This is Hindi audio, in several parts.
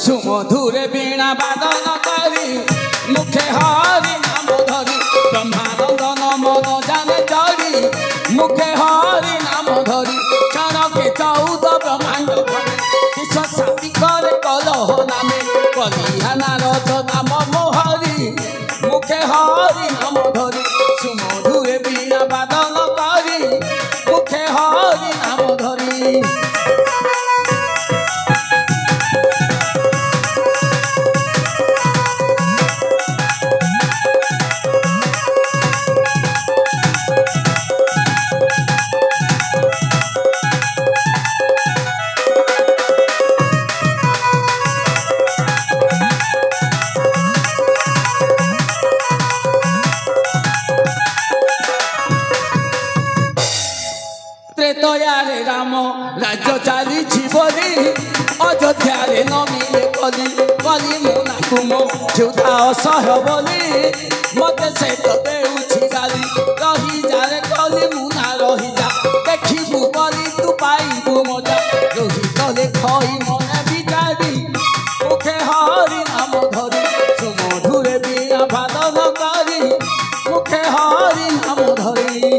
सुमधुरे वीणा बादन करी मुखे हरि नाम धरी ब्रह्मानंद मन जाने चरी मुखे हरि नाम धरी क्षण के 14 ब्रह्मांड विश्व शादी करे कलह नामे कलिहाना रथ नाम मोहरी मुखे हरि नाम धरी सुमधुरे वीणा बादन करी मुखे हरि नाम धरी त्रेतयारे राम राज्य चली बोली अयोध्या नमिले कली कली मुना कुम झूठा असह बोली मत से तो देउछि गाली रही जारे कली मुना रही जा देखिबू कली तू पाइबू मजा रही कले खई मने बिचारी मुखे हरि नाम धरी सुमधुरे वीणा बादन करी मुखे हरि नाम धरी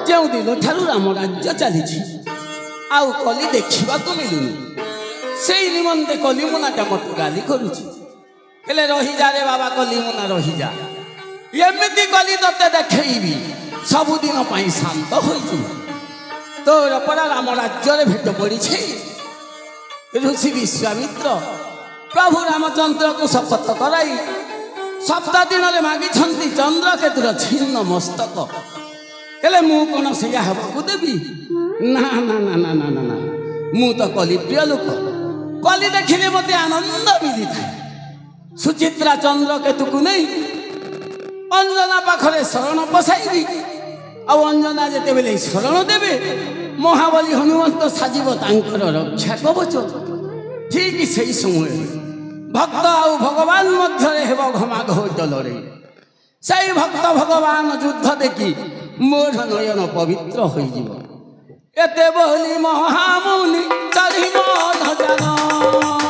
जो दिन ठारू राम राज्य चली आउ कली देखा मिलूनी से निमंते कली मुनाटा मत गाली करुची रही जा रे बाबा कली मुना रही जा एमती कली ते देखी सबुदिन शांत हो तोर परा राम राज्य भेट पड़ी ऋषि विश्वामित्र प्रभु रामचंद्र को शपथ कराई 7 दिन मागी चंद्रकेतुर छिन्न मस्तक हेले मु कौन से हवा देवी ना ना ना ना ना ना ना मु तो कली प्रिय लोक कली देखिले मत आनंद मिली था सुचित्रा चंद्रकेतु को नहीं अंजना पाखरे शरण पशाइबी आ अंजना जिते बेले शरण देवे महाबली हनुमंत साजिब तांकर रक्षा कवच ठीक से समय भक्त आउ भगवान मध्य घमाघोट लड़े से भक्त भगवान युद्ध देखी मोर नयन पवित्र हो एते बोली महामुनि चढ़ी मन जान